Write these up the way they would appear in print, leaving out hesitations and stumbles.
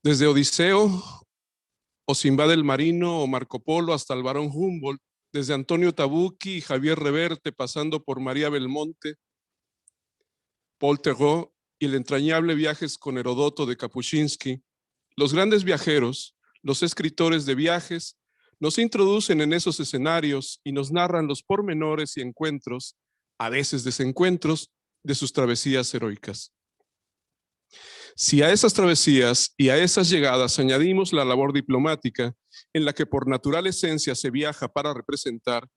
desde Odiseo o Sinbad el Marino o Marco Polo hasta el Barón Humboldt, desde Antonio Tabucchi y Javier Reverte, pasando por María Belmonte, Paul Theroux y el entrañable Viajes con Herodoto de Kapuscinski, los grandes viajeros, los escritores de viajes, nos introducen en esos escenarios y nos narran los pormenores y encuentros, a veces desencuentros, de sus travesías heroicas. Si a esas travesías y a esas llegadas añadimos la labor diplomática, en la que por natural esencia se viaja para representar,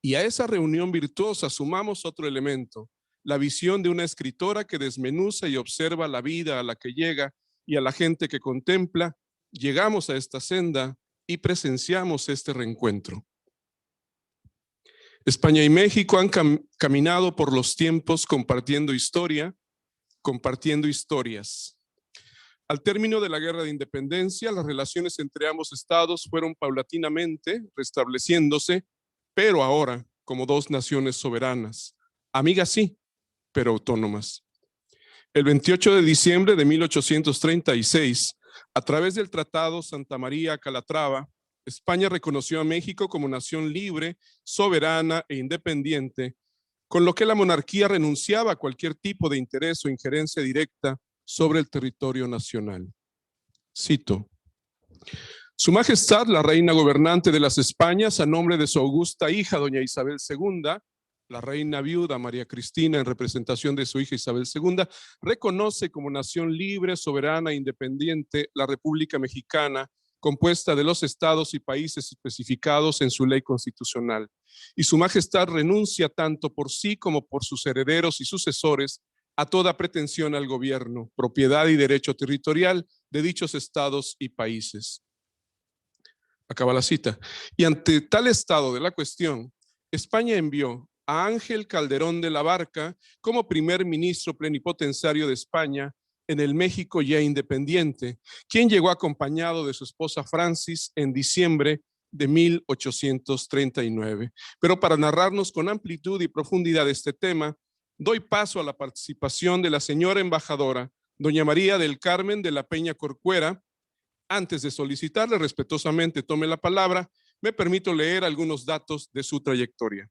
y a esa reunión virtuosa sumamos otro elemento, la visión de una escritora que desmenuza y observa la vida a la que llega y a la gente que contempla, llegamos a esta senda y presenciamos este reencuentro. España y México han caminado por los tiempos compartiendo historia, compartiendo historias. Al término de la Guerra de Independencia, las relaciones entre ambos estados fueron paulatinamente restableciéndose, pero ahora como dos naciones soberanas, amigas sí, pero autónomas. El 28 de diciembre de 1836, a través del Tratado Santa María-Calatrava, España reconoció a México como nación libre, soberana e independiente, con lo que la monarquía renunciaba a cualquier tipo de interés o injerencia directa sobre el territorio nacional. Cito: Su Majestad, la reina gobernante de las Españas, a nombre de su augusta hija, doña Isabel II, la reina viuda María Cristina, en representación de su hija Isabel II, reconoce como nación libre, soberana e independiente la República Mexicana, compuesta de los estados y países especificados en su ley constitucional. Y su Majestad renuncia tanto por sí como por sus herederos y sucesores a toda pretensión al gobierno, propiedad y derecho territorial de dichos estados y países. Acaba la cita. Y ante tal estado de la cuestión, España envió a Ángel Calderón de la Barca como primer ministro plenipotenciario de España en el México ya independiente, quien llegó acompañado de su esposa Francis en diciembre de 1839. Pero para narrarnos con amplitud y profundidad este tema, doy paso a la participación de la señora embajadora, doña María del Carmen de la Peña Corcuera. Antes de solicitarle respetuosamente tome la palabra, me permito leer algunos datos de su trayectoria.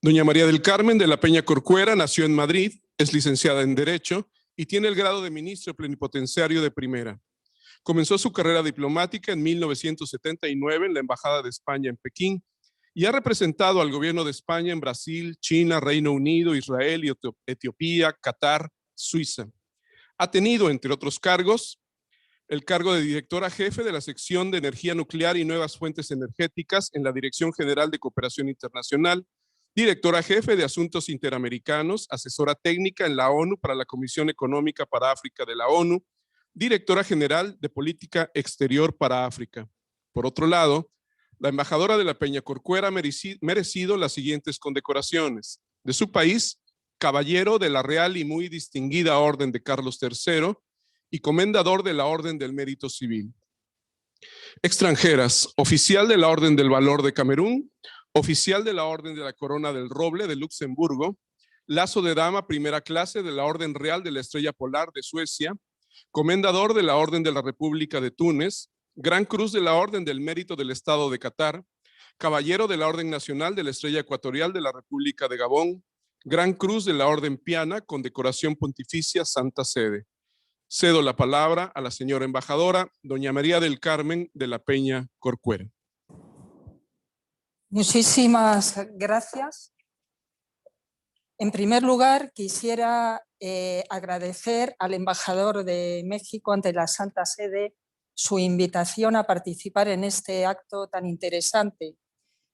Doña María del Carmen de la Peña Corcuera nació en Madrid, es licenciada en Derecho y tiene el grado de ministro plenipotenciario de primera. Comenzó su carrera diplomática en 1979 en la Embajada de España en Pekín y ha representado al gobierno de España en Brasil, China, Reino Unido, Israel, Etiopía, Qatar, Suiza. Ha tenido, entre otros cargos, el cargo de directora jefe de la sección de energía nuclear y nuevas fuentes energéticas en la Dirección General de Cooperación Internacional, directora jefe de Asuntos Interamericanos, asesora técnica en la ONU para la Comisión Económica para África de la ONU, directora general de Política Exterior para África. Por otro lado, la embajadora de la Peña Corcuera ha merecido las siguientes condecoraciones. De su país, caballero de la Real y muy distinguida Orden de Carlos III y comendador de la Orden del Mérito Civil. Extranjeras, oficial de la Orden del Valor de Camerún, oficial de la Orden de la Corona del Roble de Luxemburgo, lazo de dama primera clase de la Orden Real de la Estrella Polar de Suecia, comendador de la Orden de la República de Túnez, Gran Cruz de la Orden del Mérito del Estado de Qatar, caballero de la Orden Nacional de la Estrella Ecuatorial de la República de Gabón, Gran Cruz de la Orden Piana con decoración pontificia Santa Sede. Cedo la palabra a la señora embajadora, doña María del Carmen de la Peña Corcuera. Muchísimas gracias. En primer lugar, quisiera agradecer al embajador de México ante la Santa Sede su invitación a participar en este acto tan interesante,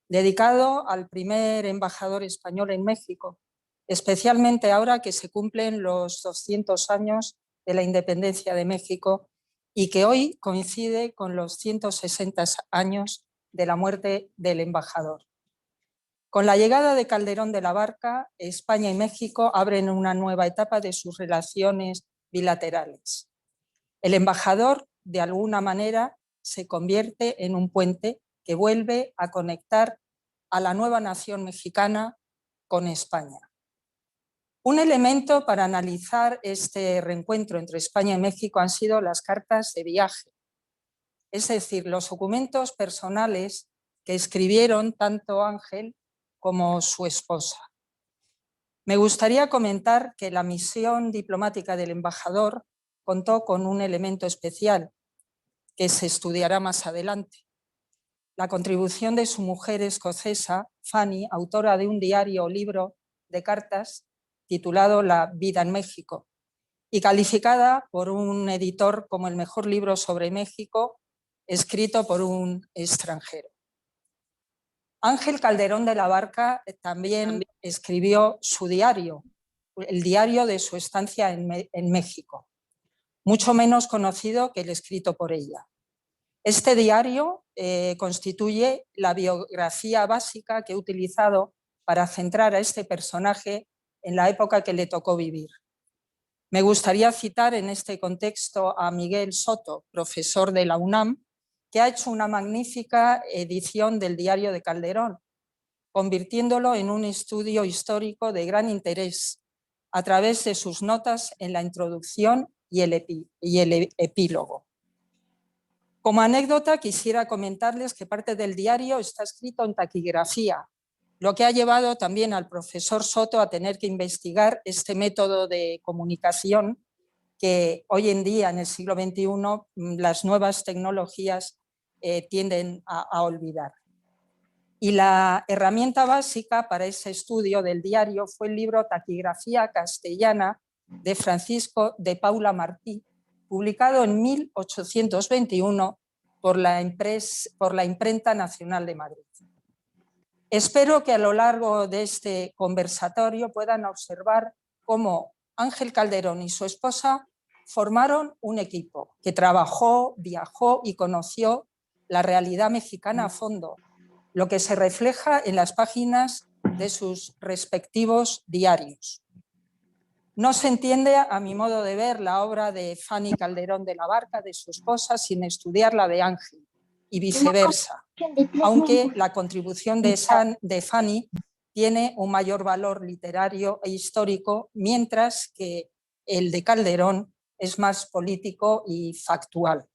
dedicado al primer embajador español en México, especialmente ahora que se cumplen los 200 años de la independencia de México y que hoy coincide con los 160 años de la muerte del embajador. Con la llegada de Calderón de la Barca, España y México abren una nueva etapa de sus relaciones bilaterales. El embajador, de alguna manera, se convierte en un puente que vuelve a conectar a la nueva nación mexicana con España. Un elemento para analizar este reencuentro entre España y México han sido las cartas de viaje, es decir, los documentos personales que escribieron tanto Ángel como su esposa. Me gustaría comentar que la misión diplomática del embajador contó con un elemento especial que se estudiará más adelante. La contribución de su mujer escocesa, Fanny, autora de un diario o libro de cartas titulado La vida en México y calificada por un editor como el mejor libro sobre México escrito por un extranjero. Ángel Calderón de la Barca también escribió su diario, el diario de su estancia en México, mucho menos conocido que el escrito por ella. Este diario constituye la biografía básica que he utilizado para centrar a este personaje en la época que le tocó vivir. Me gustaría citar en este contexto a Miguel Soto, profesor de la UNAM, que ha hecho una magnífica edición del diario de Calderón, convirtiéndolo en un estudio histórico de gran interés a través de sus notas en la introducción y el epílogo. Como anécdota, quisiera comentarles que parte del diario está escrito en taquigrafía, lo que ha llevado también al profesor Soto a tener que investigar este método de comunicación que hoy en día, en el siglo XXI, las nuevas tecnologías tienden a olvidar. Y la herramienta básica para ese estudio del diario fue el libro Taquigrafía Castellana de Francisco de Paula Martí, publicado en 1821 por la Imprenta Nacional de Madrid. Espero que a lo largo de este conversatorio puedan observar cómo Ángel Calderón y su esposa formaron un equipo que trabajó, viajó y conoció la realidad mexicana a fondo, lo que se refleja en las páginas de sus respectivos diarios. No se entiende, a mi modo de ver, la obra de Fanny Calderón de la Barca, de su esposa, sin estudiar la de Ángel, y viceversa, aunque la contribución de Fanny tiene un mayor valor literario e histórico, mientras que el de Calderón es más político y factual.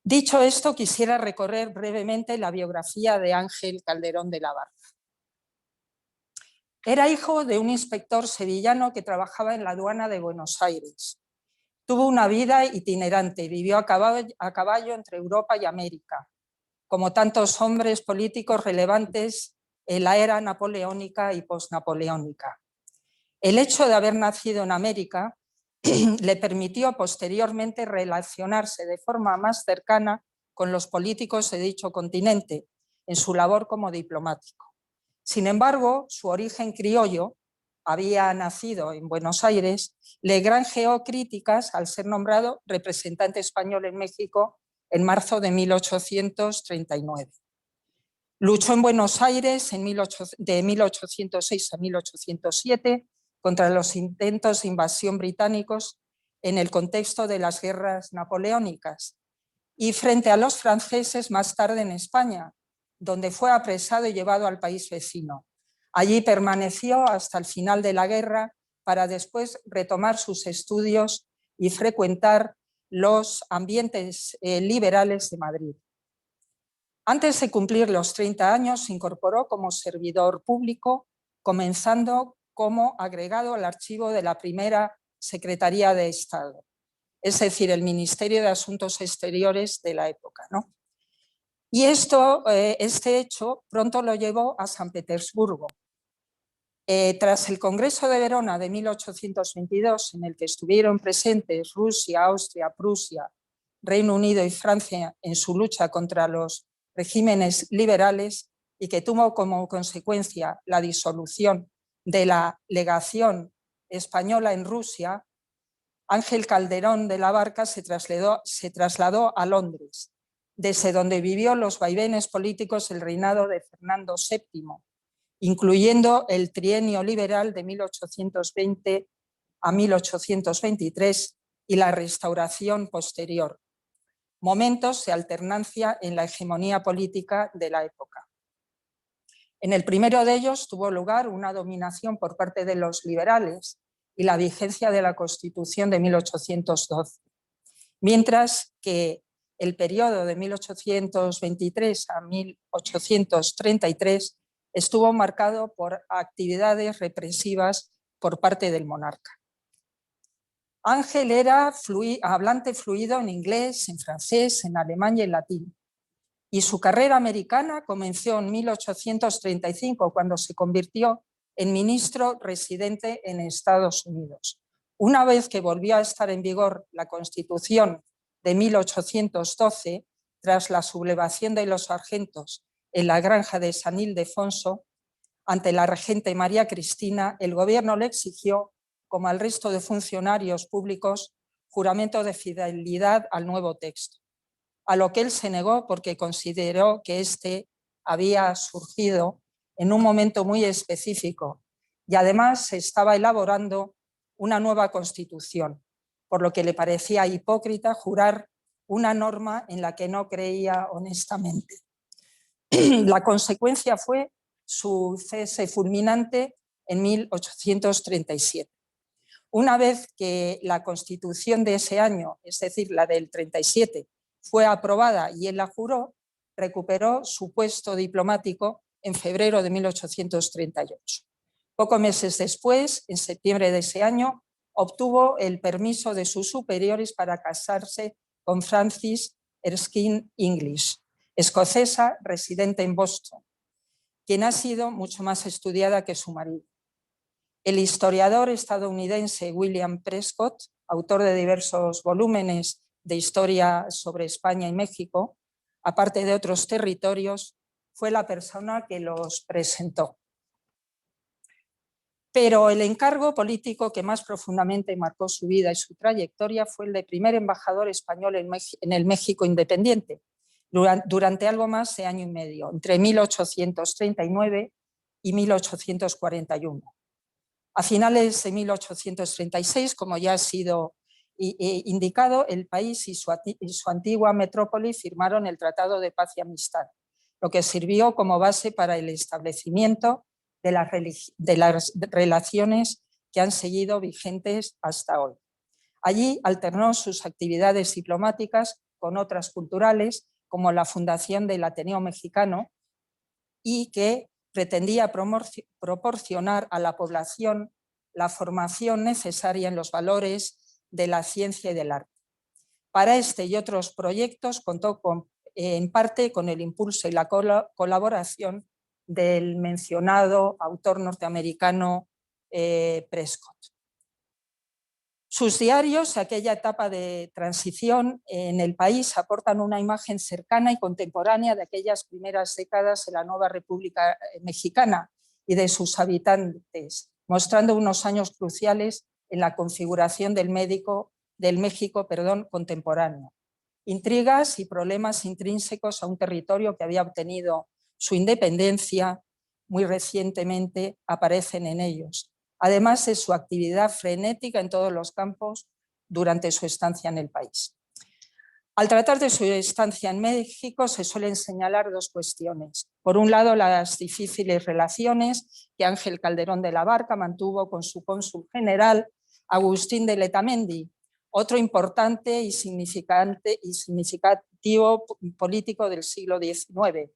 Dicho esto, quisiera recorrer brevemente la biografía de Ángel Calderón de la Barca. Era hijo de un inspector sevillano que trabajaba en la aduana de Buenos Aires. Tuvo una vida itinerante, vivió a caballo entre Europa y América, como tantos hombres políticos relevantes en la era napoleónica y posnapoleónica. El hecho de haber nacido en América le permitió posteriormente relacionarse de forma más cercana con los políticos de dicho continente en su labor como diplomático. Sin embargo, su origen criollo, había nacido en Buenos Aires, le granjeó críticas al ser nombrado representante español en México en marzo de 1839. Luchó en Buenos Aires de 1806 a 1807 contra los intentos de invasión británicos en el contexto de las guerras napoleónicas y frente a los franceses más tarde en España, donde fue apresado y llevado al país vecino. Allí permaneció hasta el final de la guerra para después retomar sus estudios y frecuentar los ambientes liberales de Madrid. Antes de cumplir los 30 años, se incorporó como servidor público, comenzando como agregado al archivo de la primera Secretaría de Estado, es decir, el Ministerio de Asuntos Exteriores de la época, ¿no? Y este hecho pronto lo llevó a San Petersburgo. Tras el Congreso de Verona de 1822, en el que estuvieron presentes Rusia, Austria, Prusia, Reino Unido y Francia en su lucha contra los regímenes liberales y que tuvo como consecuencia la disolución de la legación española en Rusia, Ángel Calderón de la Barca se trasladó a Londres, desde donde vivió los vaivenes políticos del reinado de Fernando VII, incluyendo el trienio liberal de 1820 a 1823 y la restauración posterior, momentos de alternancia en la hegemonía política de la época. En el primero de ellos tuvo lugar una dominación por parte de los liberales y la vigencia de la Constitución de 1812, mientras que el periodo de 1823 a 1833 estuvo marcado por actividades represivas por parte del monarca. Ángel era hablante fluido en inglés, en francés, en alemán y en latín. Y su carrera americana comenzó en 1835, cuando se convirtió en ministro residente en Estados Unidos. Una vez que volvió a estar en vigor la Constitución de 1812, tras la sublevación de los sargentos en la granja de San Ildefonso, ante la regente María Cristina, el gobierno le exigió, como al resto de funcionarios públicos, juramento de fidelidad al nuevo texto, a lo que él se negó porque consideró que este había surgido en un momento muy específico y además se estaba elaborando una nueva Constitución, por lo que le parecía hipócrita jurar una norma en la que no creía honestamente. La consecuencia fue su cese fulminante en 1837. Una vez que la Constitución de ese año, es decir, la del 37, fue aprobada y él la juró, recuperó su puesto diplomático en febrero de 1838. Pocos meses después, en septiembre de ese año, obtuvo el permiso de sus superiores para casarse con Frances Erskine English, escocesa residente en Boston, quien ha sido mucho más estudiada que su marido. El historiador estadounidense William Prescott, autor de diversos volúmenes de historia sobre España y México, aparte de otros territorios, fue la persona que los presentó. Pero el encargo político que más profundamente marcó su vida y su trayectoria fue el de primer embajador español en el México independiente, durante algo más de año y medio, entre 1839 y 1841. A finales de 1836, como ya ha sido indicado, el país y su antigua metrópoli firmaron el Tratado de Paz y Amistad, lo que sirvió como base para el establecimiento de las relaciones que han seguido vigentes hasta hoy. Allí alternó sus actividades diplomáticas con otras culturales, como la fundación del Ateneo Mexicano, y que pretendía proporcionar a la población la formación necesaria en los valores de la ciencia y del arte. Para este y otros proyectos contó en parte con el impulso y la colaboración del mencionado autor norteamericano Prescott. Sus diarios, aquella etapa de transición en el país, aportan una imagen cercana y contemporánea de aquellas primeras décadas de la nueva República Mexicana y de sus habitantes, mostrando unos años cruciales en la configuración del México contemporáneo. Intrigas y problemas intrínsecos a un territorio que había obtenido su independencia muy recientemente aparecen en ellos, además de su actividad frenética en todos los campos durante su estancia en el país. Al tratar de su estancia en México se suelen señalar dos cuestiones. Por un lado, las difíciles relaciones que Ángel Calderón de la Barca mantuvo con su cónsul general, Agustín de Letamendi, otro importante y significativo político del siglo XIX,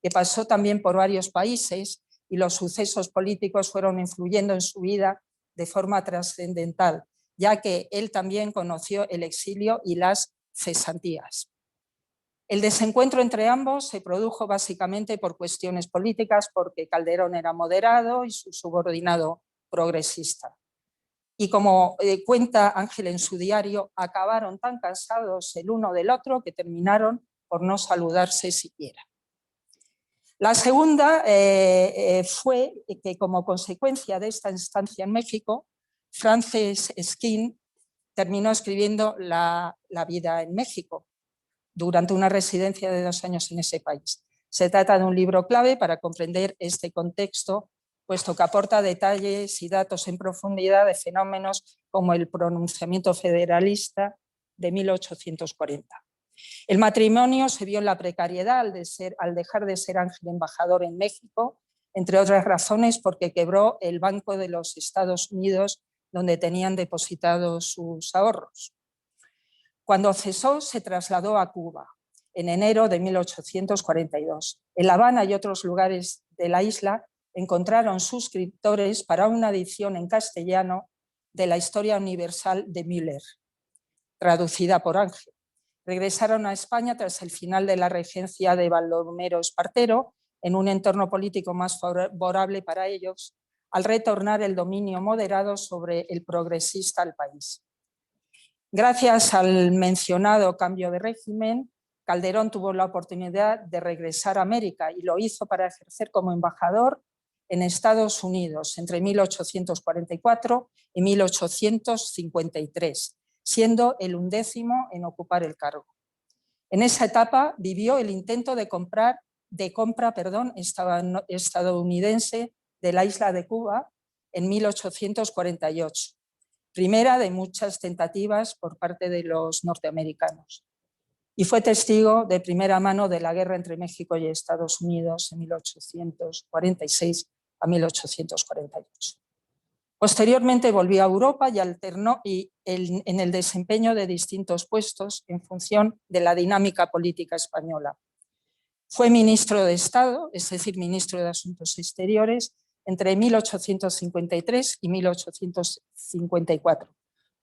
que pasó también por varios países y los sucesos políticos fueron influyendo en su vida de forma trascendental, ya que él también conoció el exilio y las cesantías. El desencuentro entre ambos se produjo básicamente por cuestiones políticas, porque Calderón era moderado y su subordinado progresista. Y como cuenta Ángel en su diario, acabaron tan cansados el uno del otro que terminaron por no saludarse siquiera. La segunda fue que, como consecuencia de esta estancia en México, Frances Erskine terminó escribiendo la vida en México durante una residencia de 2 años en ese país. Se trata de un libro clave para comprender este contexto, puesto que aporta detalles y datos en profundidad de fenómenos como el pronunciamiento federalista de 1840. El matrimonio se vio en la precariedad al dejar de ser Ángel embajador en México entre otras razones porque quebró el Banco de los Estados Unidos donde tenían depositados sus ahorros. Cuando cesó, se trasladó a Cuba en enero de 1842. En La Habana y otros lugares de la isla encontraron suscriptores para una edición en castellano de la Historia Universal de Müller, traducida por Ángel. Regresaron a España tras el final de la regencia de Baldomero Espartero, en un entorno político más favorable para ellos, al retornar el dominio moderado sobre el progresista al país. Gracias al mencionado cambio de régimen, Calderón tuvo la oportunidad de regresar a América y lo hizo para ejercer como embajador en Estados Unidos entre 1844 y 1853, siendo el 11º en ocupar el cargo. En esa etapa vivió el intento de compra estadounidense de la isla de Cuba en 1848, primera de muchas tentativas por parte de los norteamericanos. Y fue testigo de primera mano de la guerra entre México y Estados Unidos en 1846 a 1848. Posteriormente volvió a Europa y alternó en el desempeño de distintos puestos en función de la dinámica política española. Fue ministro de Estado, es decir, ministro de Asuntos Exteriores, entre 1853 y 1854,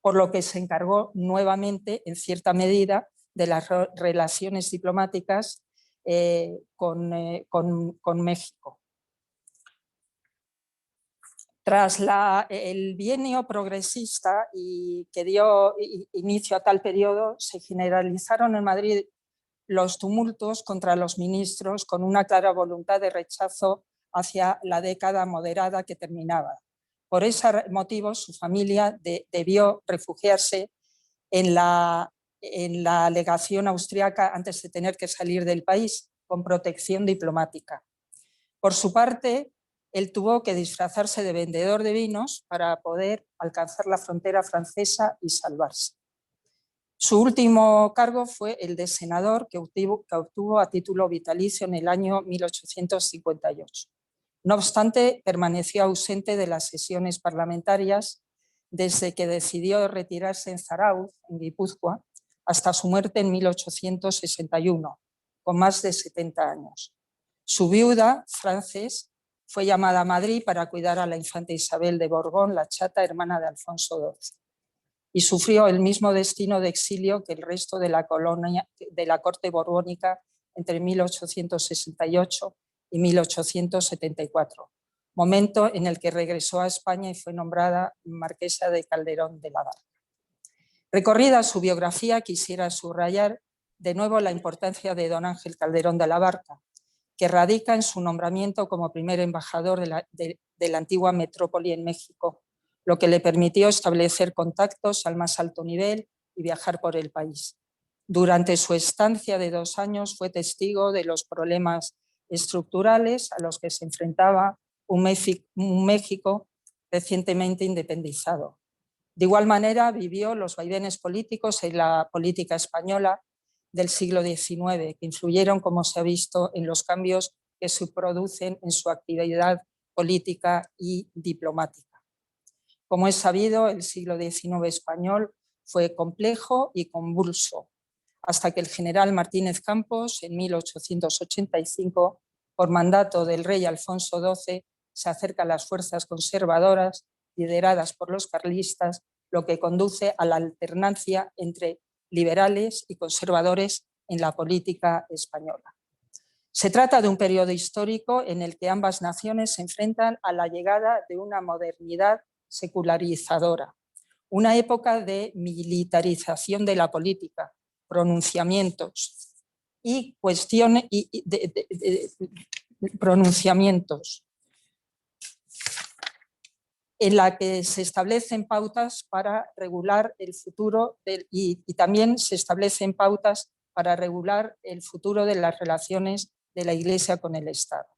por lo que se encargó nuevamente, en cierta medida, de las relaciones diplomáticas con México. Tras el bienio progresista y que dio inicio a tal periodo, se generalizaron en Madrid los tumultos contra los ministros con una clara voluntad de rechazo hacia la década moderada que terminaba. Por ese motivo, su familia debió refugiarse en la legación austriaca antes de tener que salir del país con protección diplomática. Por su parte, él tuvo que disfrazarse de vendedor de vinos para poder alcanzar la frontera francesa y salvarse. Su último cargo fue el de senador que obtuvo a título vitalicio en el año 1858. No obstante, permaneció ausente de las sesiones parlamentarias desde que decidió retirarse en Zarauz, en Guipúzcoa, hasta su muerte en 1861, con más de 70 años. Su viuda, Frances, fue llamada a Madrid para cuidar a la infanta Isabel de Borbón, la chata hermana de Alfonso XII, y sufrió el mismo destino de exilio que el resto de la corte borbónica entre 1868 y 1874, momento en el que regresó a España y fue nombrada marquesa de Calderón de la Barca. Recorrida su biografía, quisiera subrayar de nuevo la importancia de don Ángel Calderón de la Barca, que radica en su nombramiento como primer embajador de la antigua metrópoli en México, lo que le permitió establecer contactos al más alto nivel y viajar por el país. Durante su estancia de 2 años fue testigo de los problemas estructurales a los que se enfrentaba un México recientemente independizado. De igual manera, vivió los vaivenes políticos en la política española del siglo XIX, que influyeron, como se ha visto, en los cambios que se producen en su actividad política y diplomática. Como es sabido, el siglo XIX español fue complejo y convulso, hasta que el general Martínez Campos, en 1885, por mandato del rey Alfonso XII, se acerca a las fuerzas conservadoras lideradas por los carlistas, lo que conduce a la alternancia entre liberales y conservadores en la política española. Se trata de un periodo histórico en el que ambas naciones se enfrentan a la llegada de una modernidad secularizadora, una época de militarización de la política, pronunciamientos y cuestiones pronunciamientos en la que se establecen pautas para regular el futuro y también se establecen pautas para regular el futuro de las relaciones de la Iglesia con el Estado.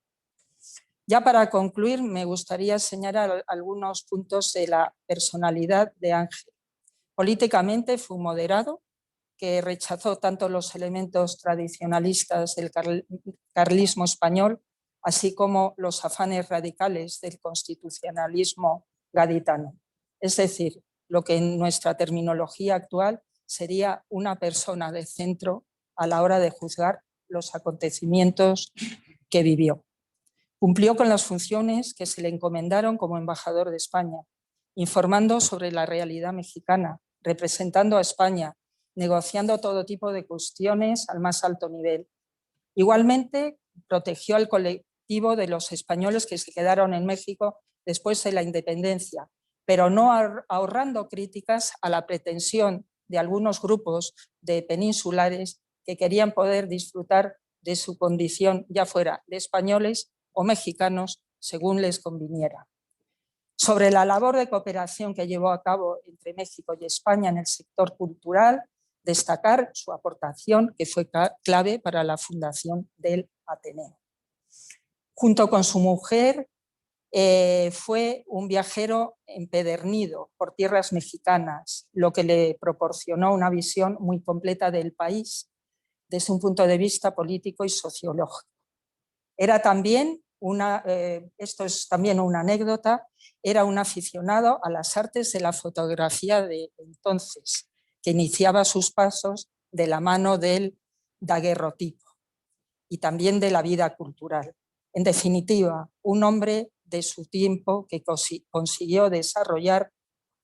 Ya para concluir, me gustaría señalar algunos puntos de la personalidad de Ángel. Políticamente fue un moderado que rechazó tanto los elementos tradicionalistas del carlismo español, así como los afanes radicales del constitucionalismo gaditano. Es decir, lo que en nuestra terminología actual sería una persona de centro a la hora de juzgar los acontecimientos que vivió. Cumplió con las funciones que se le encomendaron como embajador de España, informando sobre la realidad mexicana, representando a España, negociando todo tipo de cuestiones al más alto nivel. Igualmente, protegió al colectivo de los españoles que se quedaron en México después de la independencia, pero no ahorrando críticas a la pretensión de algunos grupos de peninsulares que querían poder disfrutar de su condición, ya fuera de españoles o mexicanos, según les conviniera. Sobre la labor de cooperación que llevó a cabo entre México y España en el sector cultural, destacar su aportación, que fue clave para la fundación del Ateneo. Junto con su mujer, fue un viajero empedernido por tierras mexicanas, lo que le proporcionó una visión muy completa del país desde un punto de vista político y sociológico. Era también esto es también una anécdota, era un aficionado a las artes de la fotografía de entonces, que iniciaba sus pasos de la mano del daguerrotipo y también de la vida cultural. En definitiva, un hombre de su tiempo que consiguió desarrollar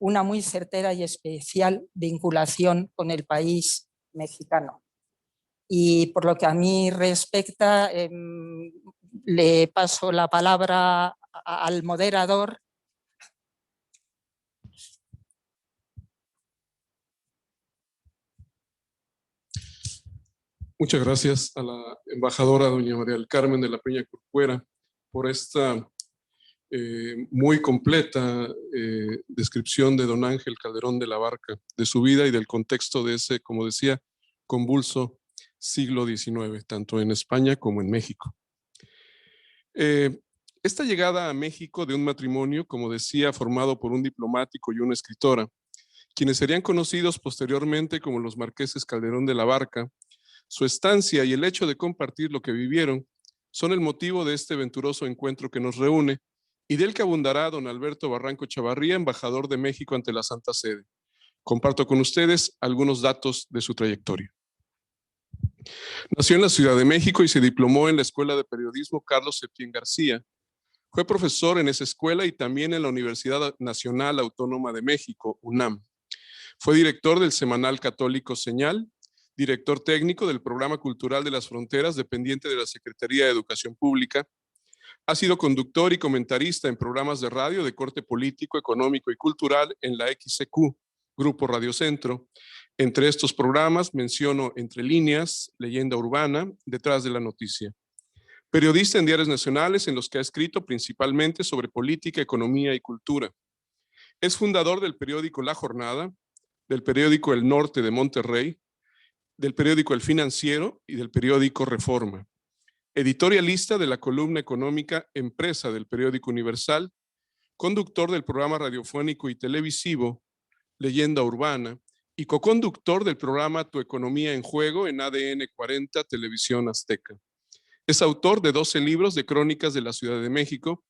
una muy certera y especial vinculación con el país mexicano. Y por lo que a mí respecta, le paso la palabra al moderador. Muchas gracias a la embajadora doña María del Carmen de la Peña Corcuera por esta muy completa descripción de don Ángel Calderón de la Barca, de su vida y del contexto de ese, como decía, convulso siglo XIX, tanto en España como en México. Esta llegada a México de un matrimonio, como decía, formado por un diplomático y una escritora, quienes serían conocidos posteriormente como los marqueses Calderón de la Barca, su estancia y el hecho de compartir lo que vivieron son el motivo de este venturoso encuentro que nos reúne y del que abundará don Alberto Barranco Chavarría, embajador de México ante la Santa Sede. Comparto con ustedes algunos datos de su trayectoria. Nació en la Ciudad de México y se diplomó en la Escuela de Periodismo Carlos Septién García. Fue profesor en esa escuela y también en la Universidad Nacional Autónoma de México, UNAM. Fue director del semanal católico Señal, director técnico del Programa Cultural de las Fronteras, dependiente de la Secretaría de Educación Pública. Ha sido conductor y comentarista en programas de radio de corte político, económico y cultural en la XCQ, Grupo Radio Centro. Entre estos programas menciono Entre Líneas, Leyenda Urbana, Detrás de la Noticia. Periodista en diarios nacionales en los que ha escrito principalmente sobre política, economía y cultura. Es fundador del periódico La Jornada, del periódico El Norte de Monterrey, del periódico El Financiero y del periódico Reforma. Editorialista de la columna económica Empresa del periódico Universal, conductor del programa radiofónico y televisivo Leyenda Urbana y coconductor del programa Tu Economía en Juego en ADN 40 Televisión Azteca. Es autor de 12 libros de crónicas de la Ciudad de México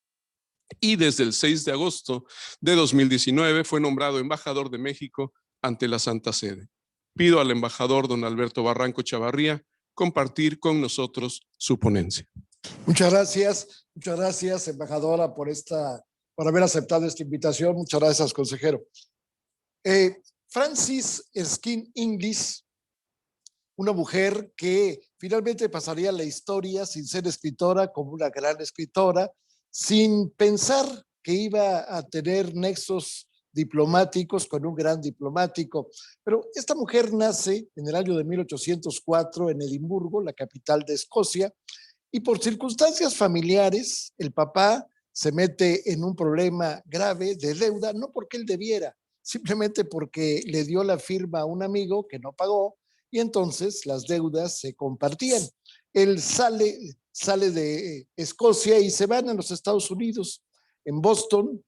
y desde el 6 de agosto de 2019 fue nombrado embajador de México ante la Santa Sede. Pido al embajador don Alberto Barranco Chavarría compartir con nosotros su ponencia. Muchas gracias, embajadora, por haber aceptado esta invitación. Muchas gracias, consejero. Frances Erskine Inglis, una mujer que finalmente pasaría a la historia sin ser escritora, como una gran escritora, sin pensar que iba a tener nexos diplomáticos con un gran diplomático. Pero esta mujer nace en el año de 1804 en Edimburgo, la capital de Escocia, y por circunstancias familiares, el papá se mete en un problema grave de deuda, no porque él debiera, simplemente porque le dio la firma a un amigo que no pagó y entonces las deudas se compartían. Él sale de Escocia y se van a los Estados Unidos. En Boston,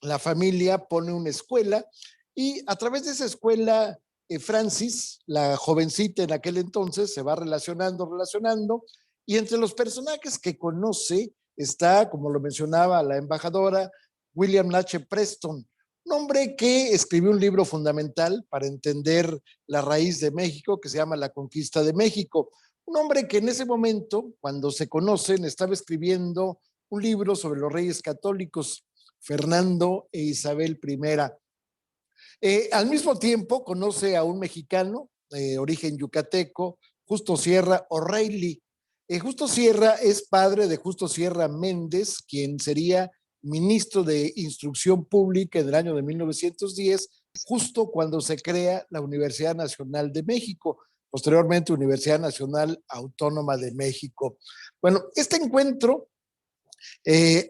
la familia pone una escuela y a través de esa escuela, Frances, la jovencita en aquel entonces, se va relacionando Y entre los personajes que conoce está, como lo mencionaba la embajadora, William H. Preston, un hombre que escribió un libro fundamental para entender la raíz de México, que se llama La Conquista de México. Un hombre que en ese momento, cuando se conocen, estaba escribiendo un libro sobre los reyes católicos, Fernando e Isabel I. Al mismo tiempo, conoce a un mexicano, origen yucateco, Justo Sierra O'Reilly. Justo Sierra es padre de Justo Sierra Méndez, quien sería ministro de Instrucción Pública en el año de 1910, justo cuando se crea la Universidad Nacional de México, posteriormente Universidad Nacional Autónoma de México. Bueno, este encuentro que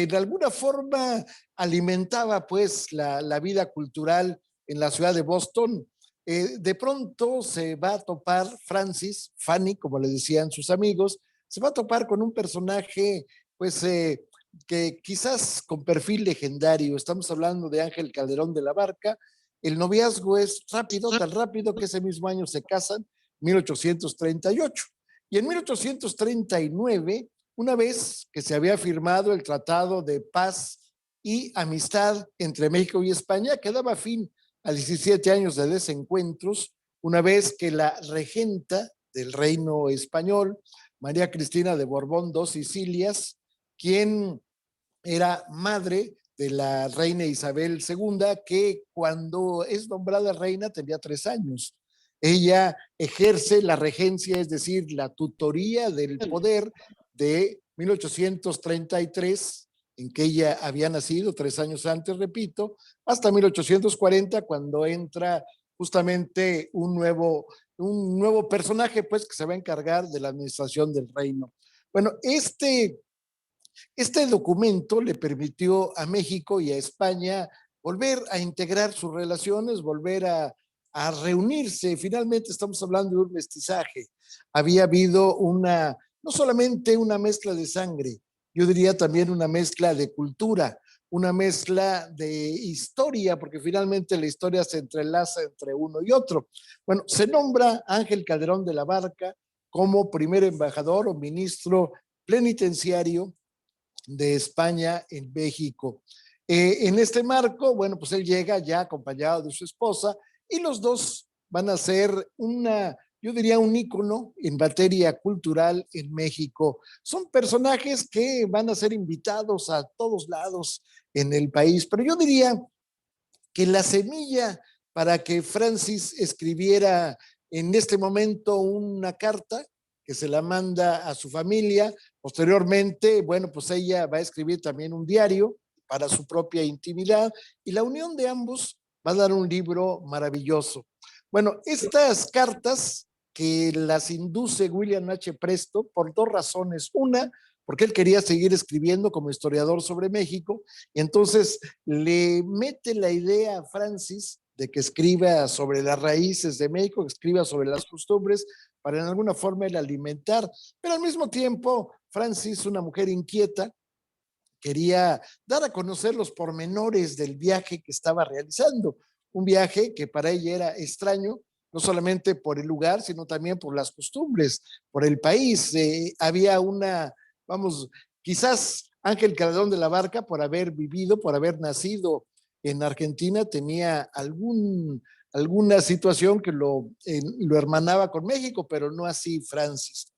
de alguna forma alimentaba pues la vida cultural en la ciudad de Boston, de pronto se va a topar Francis, Fanny, como le decían sus amigos, se va a topar con un personaje pues que quizás con perfil legendario. Estamos hablando de Ángel Calderón de la Barca. El noviazgo es rápido, tan rápido que ese mismo año se casan, 1838. Y en 1839, una vez que se había firmado el Tratado de Paz y Amistad entre México y España, que daba fin a 17 años de desencuentros, una vez que la regenta del reino español, María Cristina de Borbón dos Sicilias, quien era madre de la reina Isabel II, que cuando es nombrada reina tenía 3 años. Ella ejerce la regencia, es decir, la tutoría del poder de 1833, en que ella había nacido 3 años antes, repito, hasta 1840, cuando entra justamente un nuevo personaje, pues, que se va a encargar de la administración del reino. Bueno, este documento le permitió a México y a España volver a integrar sus relaciones, volver a reunirse. Finalmente estamos hablando de un mestizaje. Había habido no solamente una mezcla de sangre, yo diría también una mezcla de cultura, una mezcla de historia, porque finalmente la historia se entrelaza entre uno y otro. Bueno, se nombra a Ángel Calderón de la Barca como primer embajador o ministro plenitenciario de España en México. En este marco, bueno, pues él llega ya acompañado de su esposa y los dos van a ser yo diría un ícono en materia cultural en México. Son personajes que van a ser invitados a todos lados en el país, pero yo diría que la semilla para que Francis escribiera en este momento una carta que se la manda a su familia. Posteriormente, bueno, pues ella va a escribir también un diario para su propia intimidad y la unión de ambos va a dar un libro maravilloso. Bueno, estas cartas que las induce William H. Preston por 2 razones. Una, porque él quería seguir escribiendo como historiador sobre México, y entonces le mete la idea a Francis de que escriba sobre las raíces de México, que escriba sobre las costumbres, para en alguna forma el alimentar, pero al mismo tiempo Francis, una mujer inquieta, quería dar a conocer los pormenores del viaje que estaba realizando, un viaje que para ella era extraño, no solamente por el lugar, sino también por las costumbres, por el país. Había vamos, quizás Ángel Calderón de la Barca, por haber vivido, por haber nacido en Argentina, tenía alguna situación que lo hermanaba con México, pero no así Francis.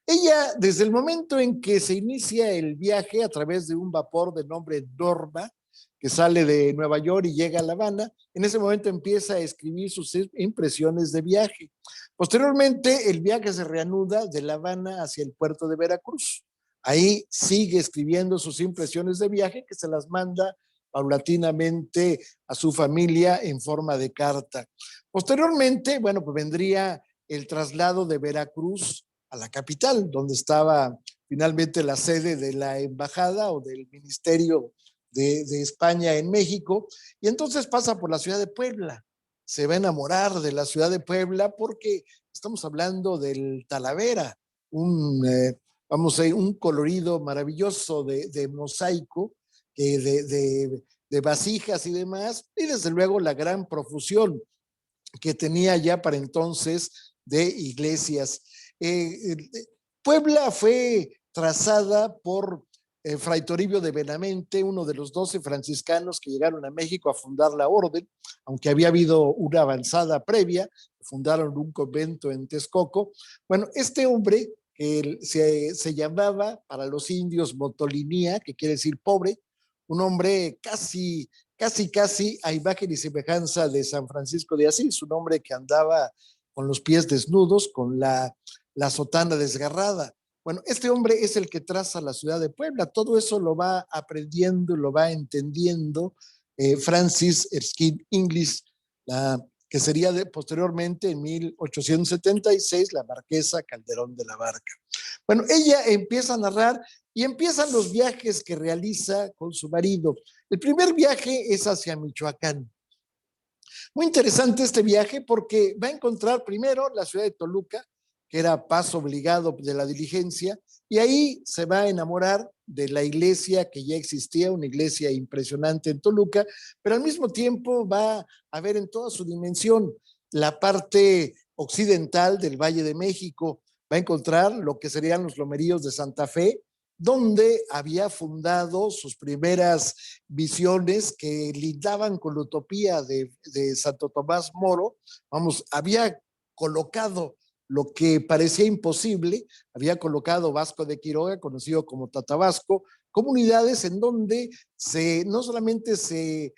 Ella, desde el momento en que se inicia el viaje a través de un vapor de nombre Norma, que sale de Nueva York y llega a La Habana, en ese momento empieza a escribir sus impresiones de viaje. Posteriormente, el viaje se reanuda de La Habana hacia el puerto de Veracruz. Ahí sigue escribiendo sus impresiones de viaje, que se las manda paulatinamente a su familia en forma de carta. Posteriormente, bueno, pues vendría el traslado de Veracruz a la capital, donde estaba finalmente la sede de la embajada o del Ministerio de España en México, y entonces pasa por la ciudad de Puebla. Se va a enamorar de la ciudad de Puebla porque estamos hablando del Talavera, un colorido maravilloso de mosaico, de vasijas y demás, y desde luego la gran profusión que tenía ya para entonces de iglesias. Puebla fue trazada por Fray Toribio de Benavente, uno de los 12 franciscanos que llegaron a México a fundar la orden, aunque había habido una avanzada previa, fundaron un convento en Texcoco. Bueno, este hombre que se llamaba para los indios Motolinía, que quiere decir pobre, un hombre casi a imagen y semejanza de San Francisco de Asís, un hombre que andaba con los pies desnudos, con la sotana desgarrada. Bueno, este hombre es el que traza la ciudad de Puebla. Todo eso lo va aprendiendo, lo va entendiendo Francis Erskine Inglis, que sería posteriormente en 1876 la marquesa Calderón de la Barca. Bueno, ella empieza a narrar y empiezan los viajes que realiza con su marido. El primer viaje es hacia Michoacán. Muy interesante este viaje porque va a encontrar primero la ciudad de Toluca, que era paso obligado de la diligencia, y ahí se va a enamorar de la iglesia que ya existía, una iglesia impresionante en Toluca, pero al mismo tiempo va a ver en toda su dimensión la parte occidental del Valle de México, va a encontrar lo que serían los lomeríos de Santa Fe, donde había fundado sus primeras visiones que lindaban con la utopía de Santo Tomás Moro. Vamos, había colocado lo que parecía imposible, había colocado Vasco de Quiroga, conocido como Tatabasco, comunidades en donde no solamente se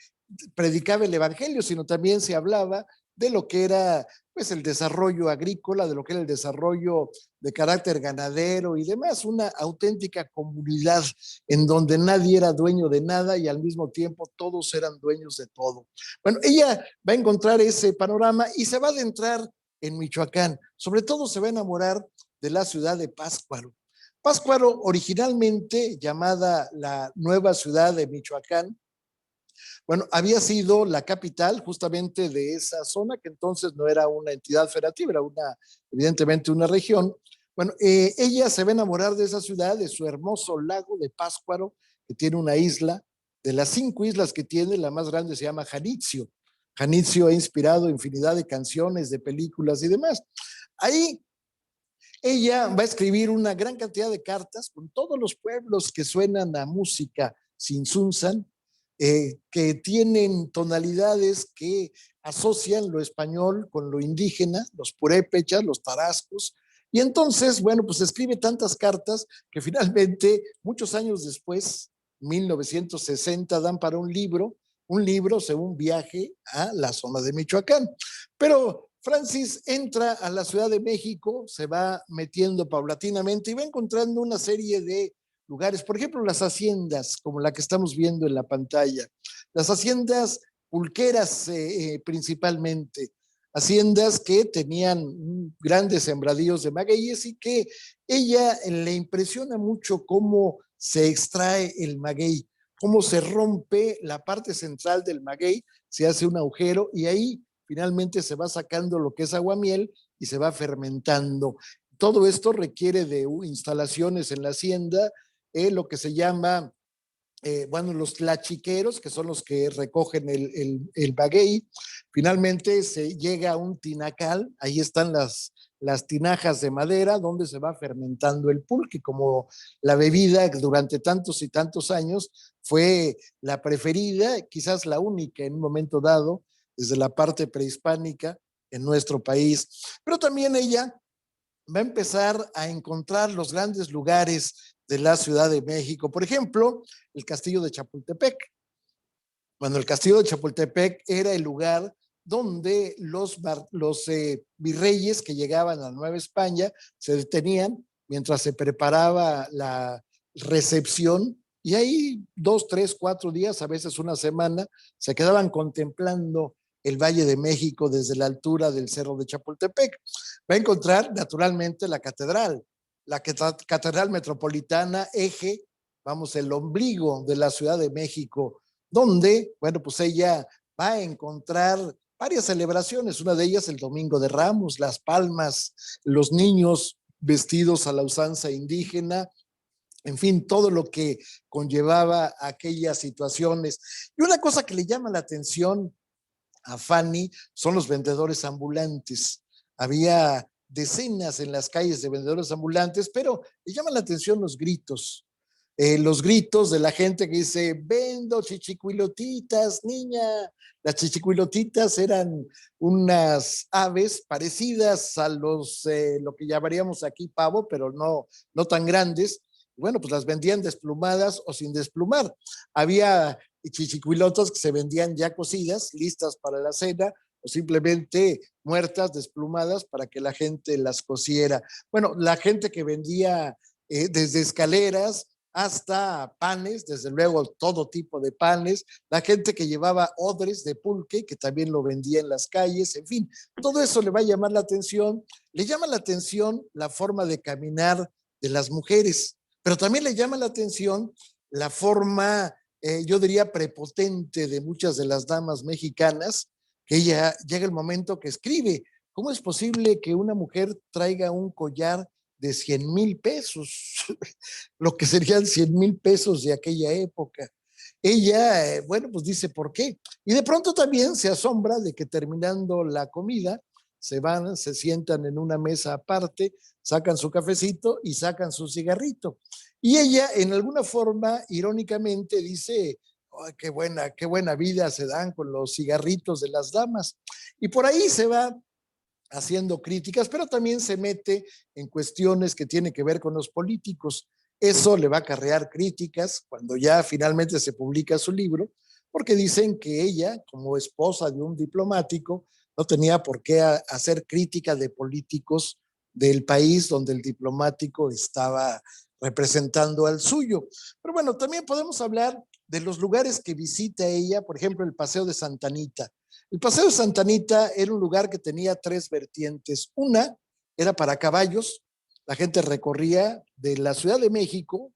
predicaba el evangelio, sino también se hablaba de lo que era pues el desarrollo agrícola, de lo que era el desarrollo de carácter ganadero y demás, una auténtica comunidad en donde nadie era dueño de nada y al mismo tiempo todos eran dueños de todo. Bueno, ella va a encontrar ese panorama y se va a adentrar en Michoacán. Sobre todo se va a enamorar de la ciudad de Pátzcuaro. Pátzcuaro, originalmente llamada la nueva ciudad de Michoacán, bueno, había sido la capital justamente de esa zona, que entonces no era una entidad federativa, era evidentemente una región. Bueno, ella se va a enamorar de esa ciudad, de su hermoso lago de Pátzcuaro, que tiene una isla. De las 5 islas que tiene, la más grande se llama Janitzio. Janitzio ha inspirado infinidad de canciones, de películas y demás. Ahí ella va a escribir una gran cantidad de cartas con todos los pueblos que suenan a música sinsunzan, que tienen tonalidades que asocian lo español con lo indígena, los purépechas, los tarascos, y entonces, bueno, pues escribe tantas cartas que finalmente, muchos años después, 1960, dan para un libro según Viaje a la zona de Michoacán. Pero Francis entra a la Ciudad de México, se va metiendo paulatinamente y va encontrando una serie de lugares, por ejemplo, las haciendas, como la que estamos viendo en la pantalla, las haciendas pulqueras principalmente, haciendas que tenían grandes sembradíos de magueyes y que ella le impresiona mucho cómo se extrae el maguey, cómo se rompe la parte central del maguey, se hace un agujero y ahí finalmente se va sacando lo que es aguamiel y se va fermentando. Todo esto requiere de instalaciones en la hacienda, lo que se llama, bueno, los tlachiqueros, que son los que recogen el maguey. Finalmente se llega a un tinacal, ahí están las tinajas de madera donde se va fermentando el pulque, como la bebida durante tantos y tantos años fue la preferida, quizás la única en un momento dado, desde la parte prehispánica en nuestro país. Pero también ella va a empezar a encontrar los grandes lugares de la Ciudad de México. Por ejemplo, el Castillo de Chapultepec. Bueno, el Castillo de Chapultepec era el lugar donde los virreyes que llegaban a Nueva España se detenían mientras se preparaba la recepción y ahí 2, 3, 4 días, a veces una semana, se quedaban contemplando el Valle de México desde la altura del Cerro de Chapultepec. Va a encontrar naturalmente la Catedral Metropolitana, eje, vamos, el ombligo de la Ciudad de México, donde, bueno, pues ella va a encontrar varias celebraciones, una de ellas el Domingo de Ramos, las palmas, los niños vestidos a la usanza indígena, en fin, todo lo que conllevaba aquellas situaciones. Y una cosa que le llama la atención a Fanny son los vendedores ambulantes. Había decenas en las calles de vendedores ambulantes, pero le llaman la atención los gritos de la gente que dice, vendo chichicuilotitas, niña. Las chichicuilotitas eran unas aves parecidas a lo que llamaríamos aquí pavo, pero no tan grandes. Bueno, pues las vendían desplumadas o sin desplumar. Había chichicuilotas que se vendían ya cocidas, listas para la cena, o simplemente muertas, desplumadas, para que la gente las cociera. Bueno, la gente que vendía desde escaleras hasta panes, desde luego todo tipo de panes, la gente que llevaba odres de pulque, que también lo vendía en las calles, en fin, todo eso le va a llamar la atención. Le llama la atención la forma de caminar de las mujeres, pero también le llama la atención la forma, yo diría, prepotente de muchas de las damas mexicanas, que ella llega el momento que escribe, ¿cómo es posible que una mujer traiga un collar de 100,000 pesos? Lo que serían 100,000 pesos de aquella época. Ella, bueno, pues dice, ¿por qué? Y de pronto también se asombra de que terminando la comida, se van, se sientan en una mesa aparte, sacan su cafecito y sacan su cigarrito. Y ella, en alguna forma, irónicamente, dice, oh, qué buena vida se dan con los cigarritos de las damas. Y por ahí se va haciendo críticas, pero también se mete en cuestiones que tienen que ver con los políticos. Eso le va a acarrear críticas cuando ya finalmente se publica su libro, porque dicen que ella, como esposa de un diplomático, no tenía por qué hacer crítica de políticos del país donde el diplomático estaba representando al suyo. Pero bueno, también podemos hablar de los lugares que visita ella, por ejemplo, el Paseo de Santa Anita. El Paseo de Santa Anita era un lugar que tenía tres vertientes. Una era para caballos. La gente recorría de la Ciudad de México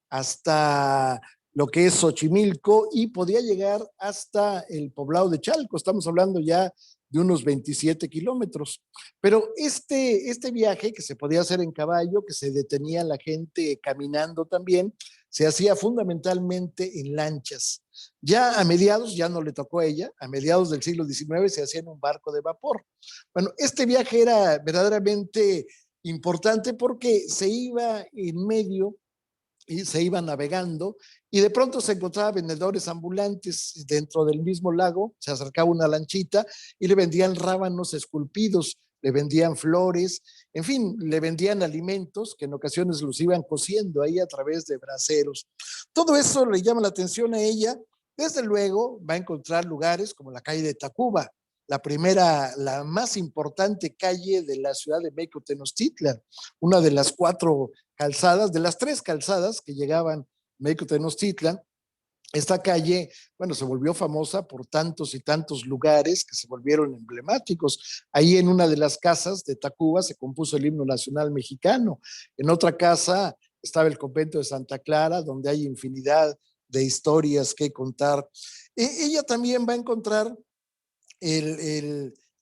hasta lo que es Xochimilco y podía llegar hasta el poblado de Chalco. Estamos hablando ya de unos 27 kilómetros. Pero este viaje que se podía hacer en caballo, que se detenía la gente caminando también, se hacía fundamentalmente en lanchas. Ya a mediados, ya no le tocó a ella, a mediados del siglo XIX se hacía en un barco de vapor. Bueno, este viaje era verdaderamente importante porque se iba en medio y se iba navegando y de pronto se encontraba vendedores ambulantes dentro del mismo lago, se acercaba una lanchita y le vendían rábanos esculpidos, le vendían flores, en fin, le vendían alimentos que en ocasiones los iban cociendo ahí a través de braseros. Todo eso le llama la atención a ella. Desde luego va a encontrar lugares como la calle de Tacuba, la primera, la más importante calle de la ciudad de México, Tenochtitlan, una de las cuatro calzadas, de las tres calzadas que llegaban a México, Tenochtitlan. Esta calle, bueno, se volvió famosa por tantos y tantos lugares que se volvieron emblemáticos. Ahí en una de las casas de Tacuba se compuso el himno nacional mexicano. En otra casa estaba el convento de Santa Clara, donde hay infinidad de historias que contar. Ella también va a encontrar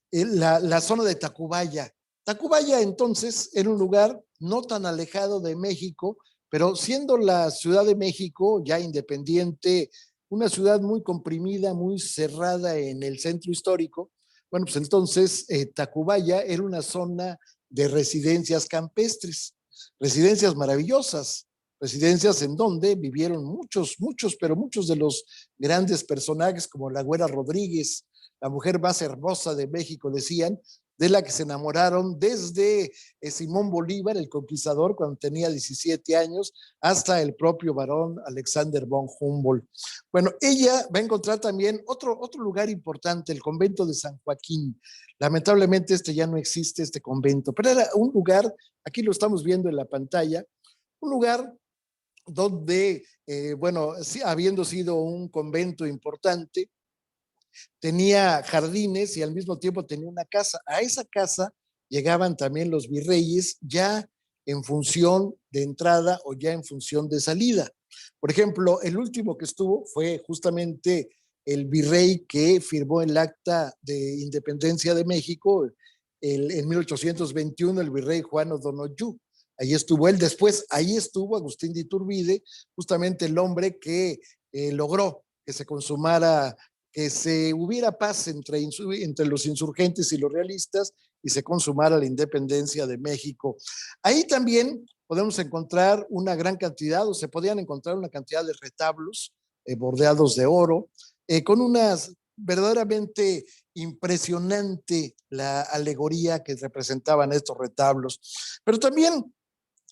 la zona de Tacubaya. Tacubaya entonces era un lugar no tan alejado de México, pero siendo la Ciudad de México ya independiente, una ciudad muy comprimida, muy cerrada en el centro histórico, bueno, pues entonces Tacubaya era una zona de residencias campestres, residencias maravillosas, residencias en donde vivieron muchos de los grandes personajes como la Güera Rodríguez, la mujer más hermosa de México, decían, de la que se enamoraron desde Simón Bolívar, el conquistador, cuando tenía 17 años, hasta el propio varón Alexander von Humboldt. Bueno, ella va a encontrar también otro lugar importante, el convento de San Joaquín. Lamentablemente ya no existe este convento, pero era un lugar, aquí lo estamos viendo en la pantalla, un lugar donde, bueno, habiendo sido un convento importante, tenía jardines y al mismo tiempo tenía una casa. A esa casa llegaban también los virreyes ya en función de entrada o ya en función de salida. Por ejemplo, el último que estuvo fue justamente el virrey que firmó el acta de independencia de México en 1821, el virrey Juan O'Donoghue. Ahí estuvo él. Después, ahí estuvo Agustín de Iturbide, justamente el hombre que logró que se consumara, que se hubiera paz entre los insurgentes y los realistas y se consumara la independencia de México. Ahí también podemos encontrar una gran cantidad, o se podían encontrar una cantidad de retablos bordeados de oro, con unas verdaderamente impresionante la alegoría que representaban estos retablos. Pero también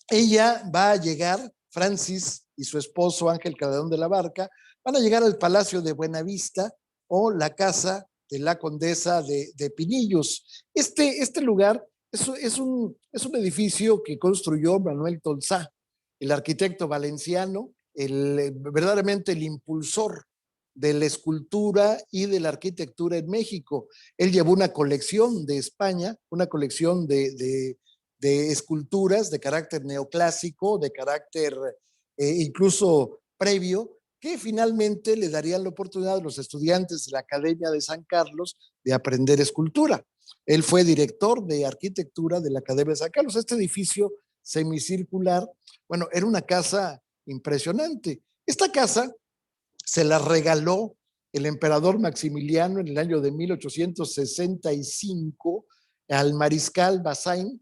ella va a llegar, Francis y su esposo Ángel Calderón de la Barca, van a llegar al Palacio de Buenavista o la casa de la condesa de Pinillos. Este lugar es un edificio que construyó Manuel Tolsá, el arquitecto valenciano, verdaderamente el impulsor de la escultura y de la arquitectura en México. Él llevó una colección de España, una colección de esculturas de carácter neoclásico, de carácter incluso previo, que finalmente le darían la oportunidad a los estudiantes de la Academia de San Carlos de aprender escultura. Él fue director de arquitectura de la Academia de San Carlos. Este edificio semicircular, bueno, era una casa impresionante. Esta casa se la regaló el emperador Maximiliano en el año de 1865 al mariscal Bazaine,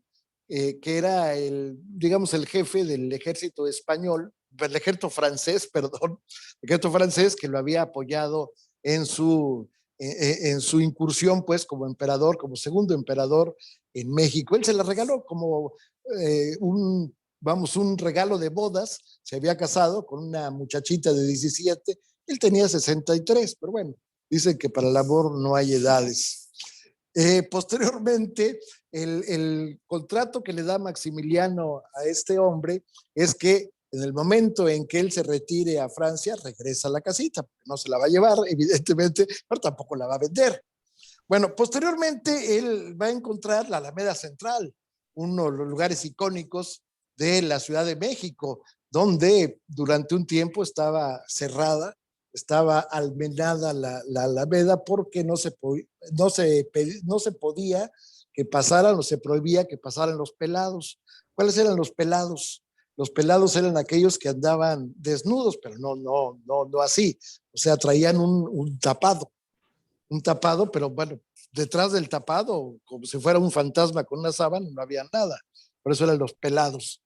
que era digamos, el jefe del ejército español, el ejército francés, perdón, el ejército francés que lo había apoyado en su incursión, pues, como emperador, como segundo emperador en México. Él se la regaló como un regalo de bodas. Se había casado con una muchachita de 17, él tenía 63, pero bueno, dicen que para el amor no hay edades. Posteriormente, el contrato que le da Maximiliano a este hombre es que en el momento en que él se retire a Francia, regresa a la casita. No se la va a llevar, evidentemente, pero tampoco la va a vender. Bueno, posteriormente él va a encontrar la Alameda Central, uno de los lugares icónicos de la Ciudad de México, donde durante un tiempo estaba cerrada, estaba almenada la Alameda porque no se podía que pasaran, o se prohibía que pasaran los pelados. ¿Cuáles eran los pelados? Los pelados eran aquellos que andaban desnudos, pero no así. O sea, traían un tapado, pero bueno, detrás del tapado, como si fuera un fantasma con una sábana, no había nada. Por eso eran los pelados.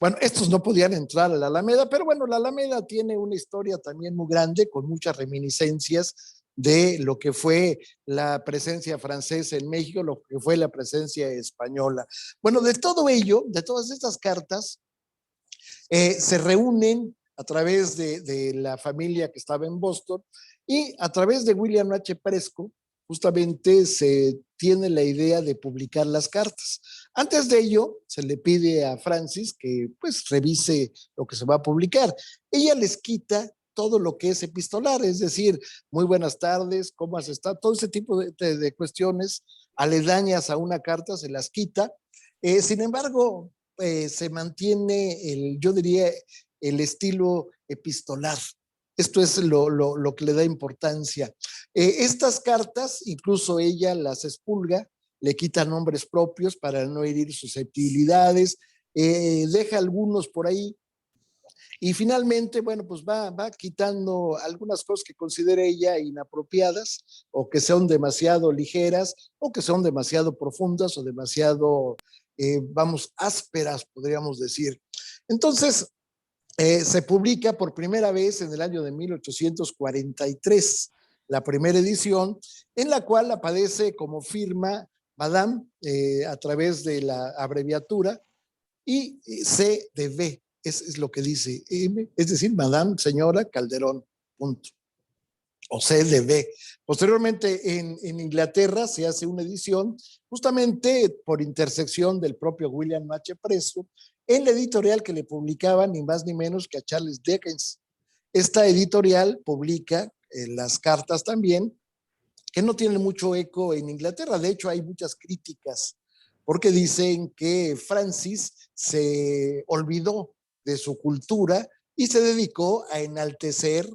Bueno, estos no podían entrar a la Alameda, pero bueno, la Alameda tiene una historia también muy grande, con muchas reminiscencias de lo que fue la presencia francesa en México, lo que fue la presencia española. Bueno, de todo ello, de todas estas cartas, se reúnen a través de la familia que estaba en Boston y a través de William H. Prescott, justamente se tiene la idea de publicar las cartas. Antes de ello, se le pide a Francis que pues revise lo que se va a publicar. Ella les quita todo lo que es epistolar, es decir, muy buenas tardes, ¿cómo has estado? Todo ese tipo de cuestiones aledañas a una carta se las quita. Sin embargo, se mantiene, yo diría, el estilo epistolar. Esto es lo que le da importancia. Estas cartas, incluso ella las expulga, le quita nombres propios para no herir susceptibilidades, deja algunos por ahí y finalmente, bueno, pues va quitando algunas cosas que considere ella inapropiadas o que son demasiado ligeras o que son demasiado profundas o demasiado, ásperas, podríamos decir. Entonces, se publica por primera vez en el año de 1843, la primera edición, en la cual aparece como firma Madame a través de la abreviatura y C de B, es lo que dice M, es decir, Madame Señora Calderón, punto. O C de B. Posteriormente en Inglaterra se hace una edición justamente por intersección del propio William H. Prescott en la editorial que le publicaba ni más ni menos que a Charles Dickens. Esta editorial publica las cartas también, que no tienen mucho eco en Inglaterra. De hecho, hay muchas críticas porque dicen que Francis se olvidó de su cultura y se dedicó a enaltecer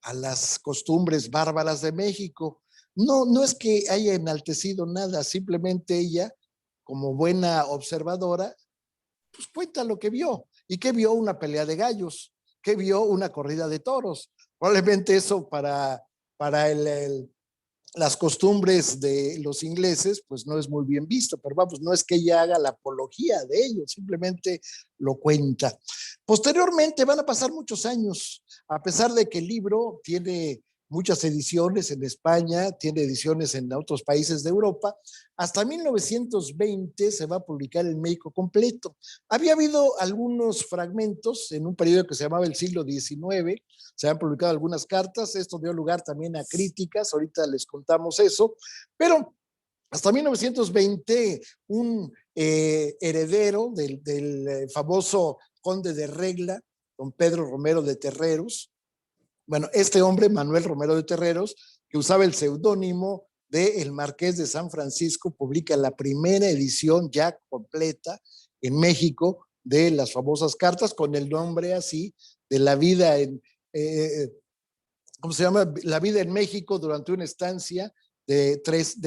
a las costumbres bárbaras de México. No es que haya enaltecido nada, simplemente ella, como buena observadora, pues cuenta lo que vio. ¿Y qué vio? Una pelea de gallos, que vio una corrida de toros. Probablemente eso para las costumbres de los ingleses, pues no es muy bien visto, pero vamos, no es que ella haga la apología de ello, simplemente lo cuenta. Posteriormente van a pasar muchos años, a pesar de que el libro tiene muchas ediciones en España, tiene ediciones en otros países de Europa. Hasta 1920 se va a publicar en México completo. Había habido algunos fragmentos en un periodo que se llamaba el siglo XIX, se han publicado algunas cartas, esto dio lugar también a críticas, ahorita les contamos eso, pero hasta 1920 un heredero del famoso conde de Regla, don Pedro Romero de Terreros, bueno, este hombre, Manuel Romero de Terreros, que usaba el seudónimo de el Marqués de San Francisco, publica la primera edición ya completa en México de las famosas cartas con el nombre así de la vida en, ¿cómo se llama? La vida en México durante una estancia de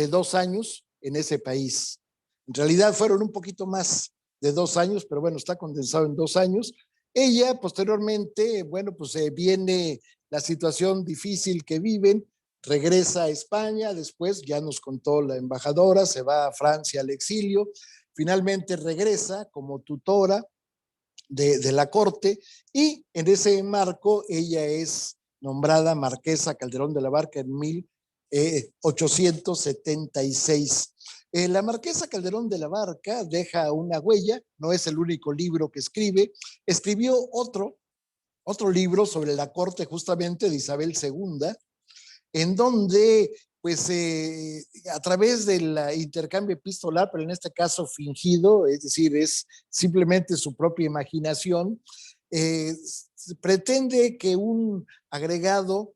2 años en ese país. En realidad fueron un poquito más de 2 años, pero bueno, está condensado en 2 años. Ella posteriormente, bueno, pues viene la situación difícil que viven, regresa a España, después ya nos contó la embajadora, se va a Francia al exilio, finalmente regresa como tutora de la corte y en ese marco ella es nombrada Marquesa Calderón de la Barca en 1876. La Marquesa Calderón de la Barca deja una huella, no es el único libro que escribe, escribió otro libro sobre la corte justamente de Isabel II, en donde pues a través del intercambio epistolar, pero en este caso fingido, es decir, es simplemente su propia imaginación, pretende que un agregado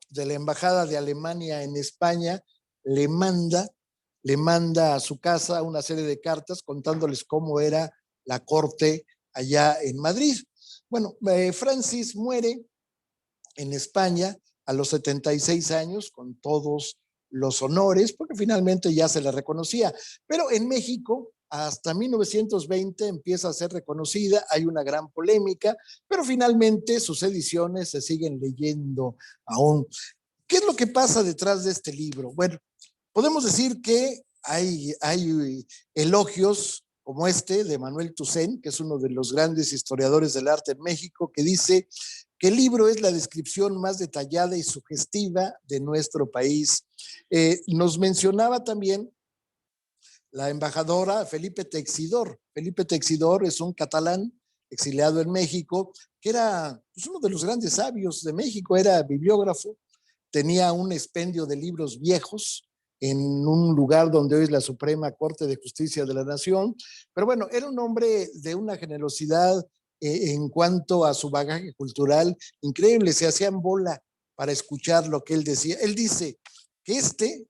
de la Embajada de Alemania en España le manda a su casa una serie de cartas contándoles cómo era la corte allá en Madrid. Bueno, Francis muere en España a los 76 años con todos los honores, porque finalmente ya se le reconocía. Pero en México, hasta 1920 empieza a ser reconocida, hay una gran polémica, pero finalmente sus ediciones se siguen leyendo aún. ¿Qué es lo que pasa detrás de este libro? Bueno, podemos decir que hay elogios como este de Manuel Toussaint, que es uno de los grandes historiadores del arte en México, que dice que el libro es la descripción más detallada y sugestiva de nuestro país. Nos mencionaba también la embajadora Felipe Texidor. Felipe Texidor es un catalán exiliado en México, que era pues, uno de los grandes sabios de México, era bibliógrafo, tenía un expendio de libros viejos en un lugar donde hoy es la Suprema Corte de Justicia de la Nación, pero bueno, era un hombre de una generosidad en cuanto a su bagaje cultural increíble, se hacían bola para escuchar lo que él decía. Él dice que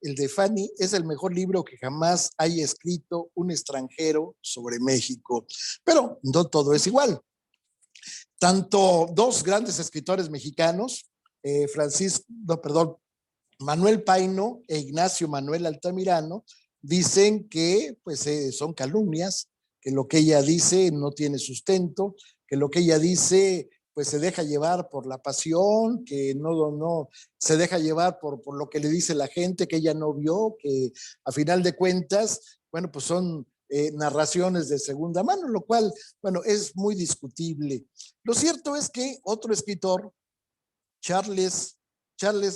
el de Fanny, es el mejor libro que jamás haya escrito un extranjero sobre México. Pero no todo es igual. Tanto dos grandes escritores mexicanos, Manuel Paino e Ignacio Manuel Altamirano, dicen que pues, son calumnias, que lo que ella dice no tiene sustento, que lo que ella dice pues se deja llevar por la pasión, que no se deja llevar por lo que le dice la gente, que ella no vio, que a final de cuentas, bueno, pues son narraciones de segunda mano, lo cual, bueno, es muy discutible. Lo cierto es que otro escritor, Charles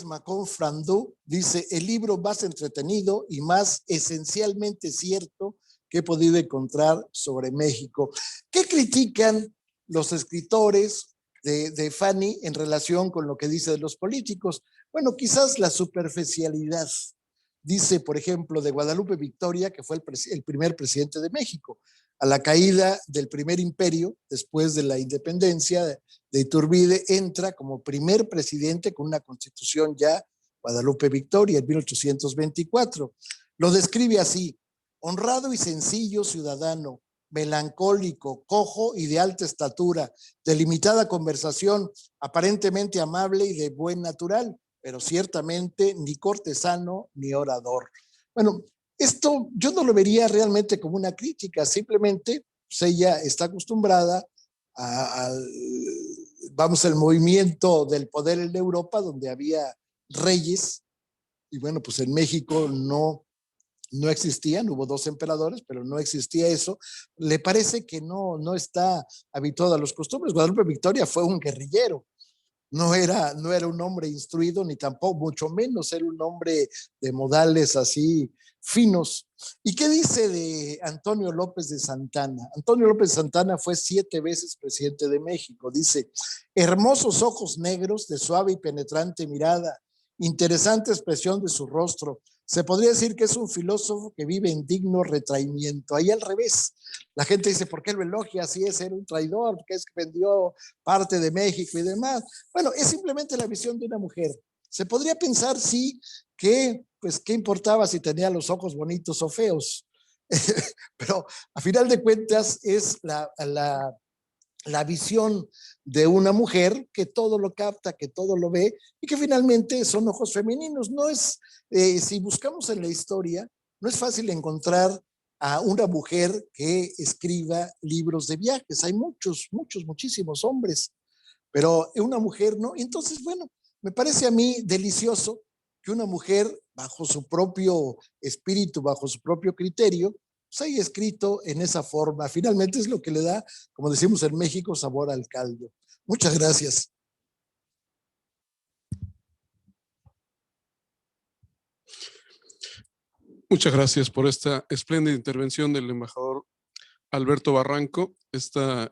Macon Frandou, dice, el libro más entretenido y más esencialmente cierto que he podido encontrar sobre México. ¿Qué critican los escritores de Fanny en relación con lo que dice de los políticos? Bueno, quizás la superficialidad. Dice, por ejemplo, de Guadalupe Victoria, que fue el primer presidente de México. A la caída del primer imperio, después de la independencia de Iturbide, entra como primer presidente con una constitución ya, Guadalupe Victoria, en 1824. Lo describe así: honrado y sencillo ciudadano, melancólico, cojo y de alta estatura, de limitada conversación, aparentemente amable y de buen natural, pero ciertamente ni cortesano ni orador. Bueno, esto yo no lo vería realmente como una crítica, simplemente pues ella está acostumbrada al movimiento del poder en Europa, donde había reyes y bueno, pues en México no existían, hubo 2 emperadores, pero no existía eso. Le parece que no está habituado a los costumbres. Guadalupe Victoria fue un guerrillero, no era un hombre instruido, ni tampoco, mucho menos era un hombre de modales así finos. ¿Y qué dice de Antonio López de Santana? Antonio López de Santana fue 7 veces presidente de México. Dice, hermosos ojos negros de suave y penetrante mirada, interesante expresión de su rostro. Se podría decir que es un filósofo que vive en digno retraimiento. Ahí al revés, la gente dice, ¿por qué lo elogia? Así es, era un traidor, porque es que vendió parte de México y demás. Bueno, es simplemente la visión de una mujer. Se podría pensar, sí, que, pues, ¿qué importaba si tenía los ojos bonitos o feos? Pero a final de cuentas es la visión de una mujer que todo lo capta, que todo lo ve y que finalmente son ojos femeninos. No es, si buscamos en la historia, no es fácil encontrar a una mujer que escriba libros de viajes. Hay muchísimos hombres, pero una mujer no. Entonces, bueno, me parece a mí delicioso que una mujer, bajo su propio espíritu, bajo su propio criterio, pues haya escrito en esa forma. Finalmente es lo que le da, como decimos en México, sabor al caldo. Muchas gracias. Muchas gracias por esta espléndida intervención del embajador Alberto Barranco, esta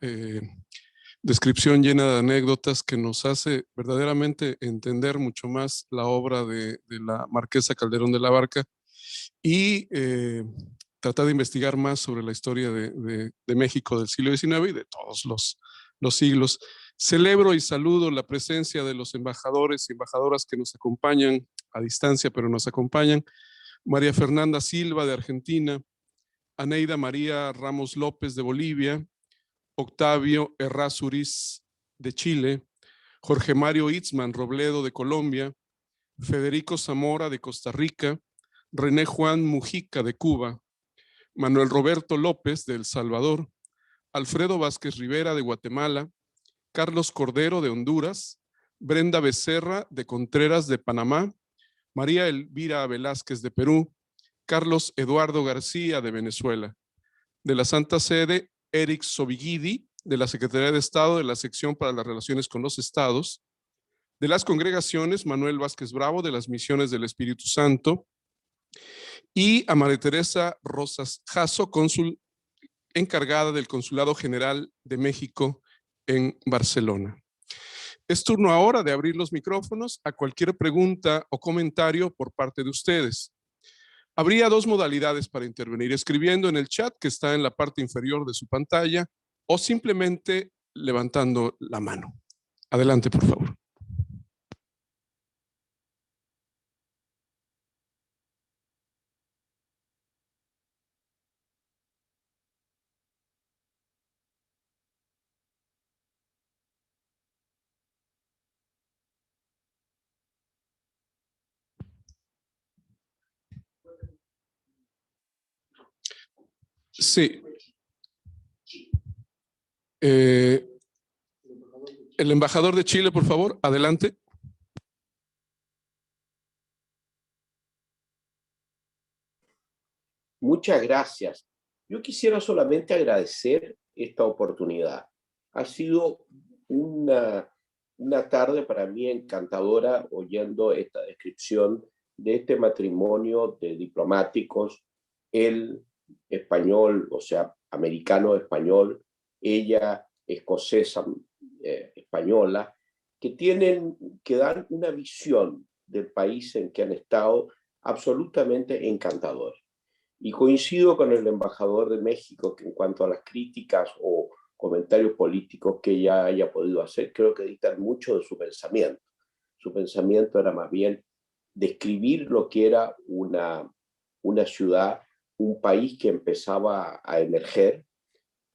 descripción llena de anécdotas que nos hace verdaderamente entender mucho más la obra de la Marquesa Calderón de la Barca y tratar de investigar más sobre la historia de México del siglo XIX y de todos los siglos. Celebro y saludo la presencia de los embajadores y embajadoras que nos acompañan a distancia, pero nos acompañan. María Fernanda Silva de Argentina, Aneida María Ramos López de Bolivia, Octavio Errázuriz de Chile, Jorge Mario Itzman Robledo de Colombia, Federico Zamora de Costa Rica, René Juan Mujica de Cuba, Manuel Roberto López de El Salvador, Alfredo Vázquez Rivera de Guatemala, Carlos Cordero de Honduras, Brenda Becerra de Contreras de Panamá, María Elvira Velázquez de Perú, Carlos Eduardo García de Venezuela. De la Santa Sede, Eric Sobigidi, de la Secretaría de Estado de la Sección para las Relaciones con los Estados. De las congregaciones, Manuel Vázquez Bravo, de las Misiones del Espíritu Santo. Y a María Teresa Rosas Jasso, cónsul encargada del Consulado General de México en Barcelona. Es turno ahora de abrir los micrófonos a cualquier pregunta o comentario por parte de ustedes. Habría 2 modalidades para intervenir: escribiendo en el chat que está en la parte inferior de su pantalla o simplemente levantando la mano. Adelante, por favor. Sí. El embajador de Chile, por favor, adelante. Muchas gracias. Yo quisiera solamente agradecer esta oportunidad. Ha sido una tarde para mí encantadora oyendo esta descripción de este matrimonio de diplomáticos, él español, o sea, americano-español, ella escocesa española, que dan una visión del país en que han estado absolutamente encantadora. Y coincido con el embajador de México que en cuanto a las críticas o comentarios políticos que ella haya podido hacer, creo que dictan mucho de su pensamiento. Su pensamiento era más bien describir lo que era una ciudad, un país que empezaba a emerger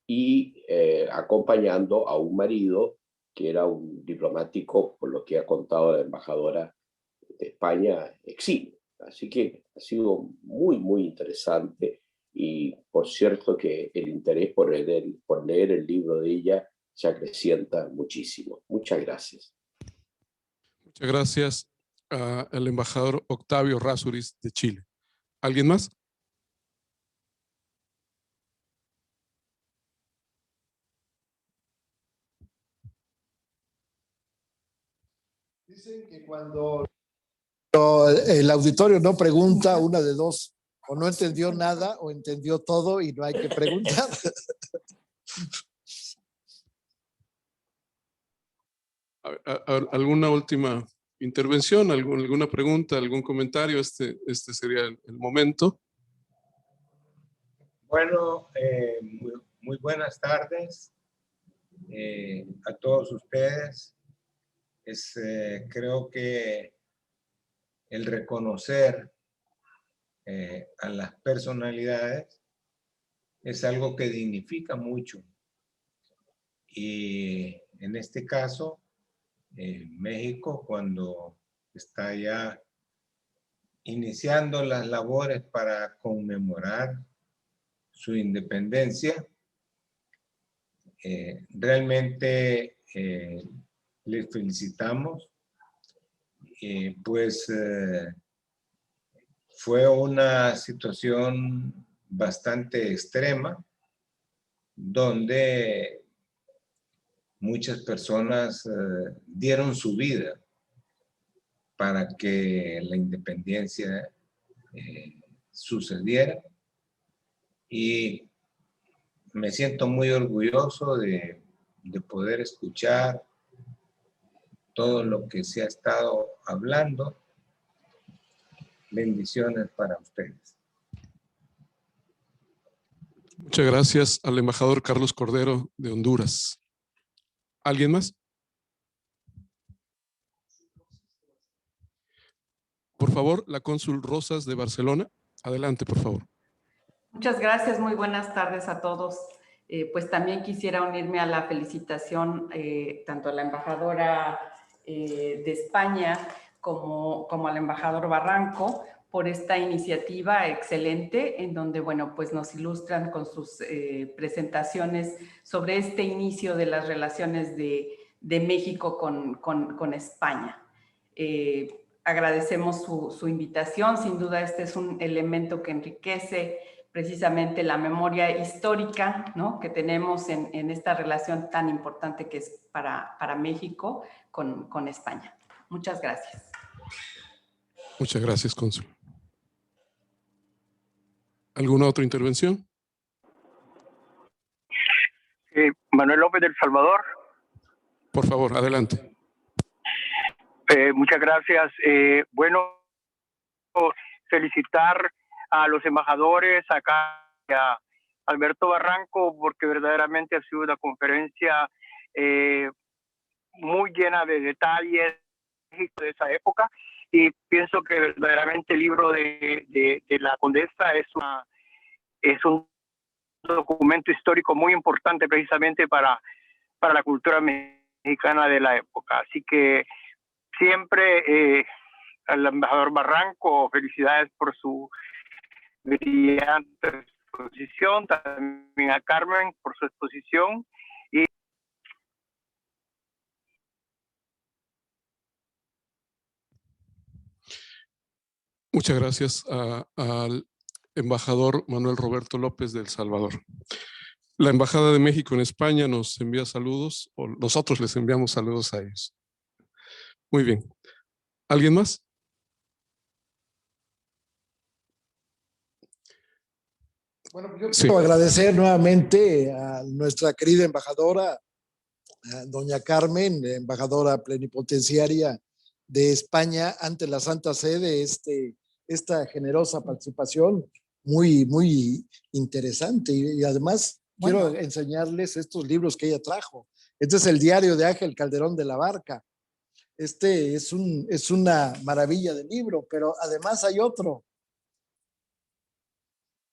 y acompañando a un marido que era un diplomático, por lo que ha contado la embajadora de España, eximio. Así que ha sido muy interesante y por cierto que el interés por leer el libro de ella se acrecienta muchísimo. Muchas gracias. Muchas gracias. al embajador Octavio Rázuriz de Chile. ¿Alguien más? Dicen que cuando el auditorio no pregunta, una de dos, o no entendió nada o entendió todo y no hay que preguntar. ¿Alguna última intervención? ¿Alguna pregunta? ¿Algún comentario? Este sería el momento. Bueno, muy buenas tardes a todos ustedes. Creo que el reconocer a las personalidades es algo que dignifica mucho. Y en este caso, México, cuando está ya iniciando las labores para conmemorar su independencia, realmente les felicitamos. Fue una situación bastante extrema donde muchas personas dieron su vida para que la independencia sucediera, y me siento muy orgulloso de poder escuchar todo lo que se ha estado hablando. Bendiciones para ustedes. Muchas gracias al embajador Carlos Cordero de Honduras. ¿Alguien más? Por favor, la cónsul Rosas de Barcelona. Adelante, por favor. Muchas gracias, muy buenas tardes a todos. Pues también quisiera unirme a la felicitación tanto a la embajadora de España como al embajador Barranco por esta iniciativa excelente en donde, bueno, pues nos ilustran con sus presentaciones sobre este inicio de las relaciones de México con España. Agradecemos su invitación. Sin duda este es un elemento que enriquece precisamente la memoria histórica, ¿no?, que tenemos en esta relación tan importante que es para México con España. Muchas gracias. Muchas gracias, cónsul. ¿Alguna otra intervención? Manuel López del Salvador. Por favor, adelante. Muchas gracias. Bueno, felicitar a los embajadores acá, a Alberto Barranco, porque verdaderamente ha sido una conferencia muy llena de detalles de esa época, y pienso que verdaderamente el libro de la condesa es un documento histórico muy importante precisamente para la cultura mexicana de la época. Así que siempre al embajador Barranco, felicidades por su brillante exposición, también a Carmen por su exposición. Y muchas gracias al embajador Manuel Roberto López de El Salvador. La Embajada de México en España nos envía saludos, o nosotros les enviamos saludos a ellos. Muy bien. ¿Alguien más? Bueno, yo quiero agradecer nuevamente a nuestra querida embajadora, a doña Carmen, embajadora plenipotenciaria de España ante la Santa Sede, esta generosa participación muy interesante. Y además quiero enseñarles estos libros que ella trajo. Este es el diario de Ángel Calderón de la Barca. Este es una maravilla de libro, pero además hay otro.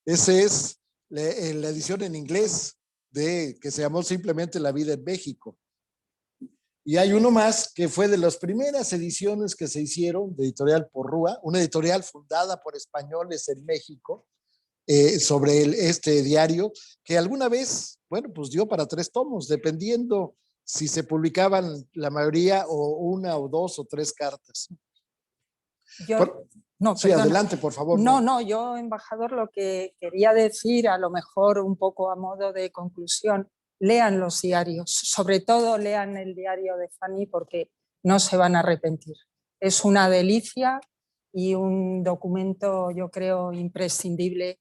Ese es la edición en inglés que se llamó simplemente La vida en México. Y hay uno más que fue de las primeras ediciones que se hicieron de Editorial Porrúa, una editorial fundada por españoles en México, sobre este diario, que alguna vez, bueno, pues dio para 3 tomos, dependiendo si se publicaban la mayoría o 1 o 2 o 3 cartas. No, Sí, perdona. adelante, por favor. No, yo, embajador, lo que quería decir, a lo mejor un poco a modo de conclusión, lean los diarios, sobre todo lean el diario de Fanny porque no se van a arrepentir. Es una delicia y un documento, yo creo, imprescindible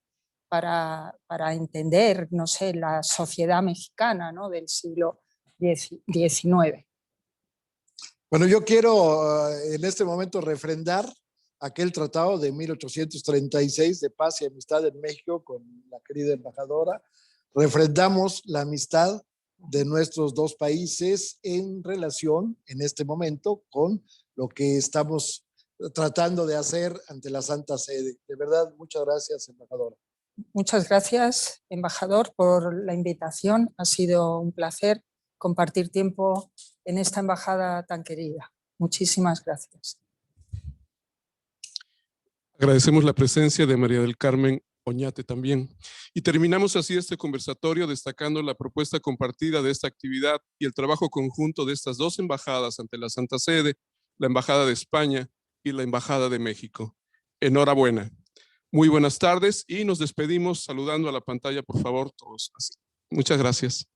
para entender, no sé, la sociedad mexicana, ¿no?, del siglo XIX. Bueno, yo quiero en este momento refrendar aquel tratado de 1836 de paz y amistad en México con la querida embajadora. Refrendamos la amistad de nuestros dos países en relación, en este momento, con lo que estamos tratando de hacer ante la Santa Sede. De verdad, muchas gracias, embajadora. Muchas gracias, embajador, por la invitación. Ha sido un placer compartir tiempo en esta embajada tan querida. Muchísimas gracias. Agradecemos la presencia de María del Carmen Oñate también. Y terminamos así este conversatorio destacando la propuesta compartida de esta actividad y el trabajo conjunto de estas dos embajadas ante la Santa Sede, la Embajada de España y la Embajada de México. Enhorabuena. Muy buenas tardes y nos despedimos saludando a la pantalla, por favor, todos. Muchas gracias.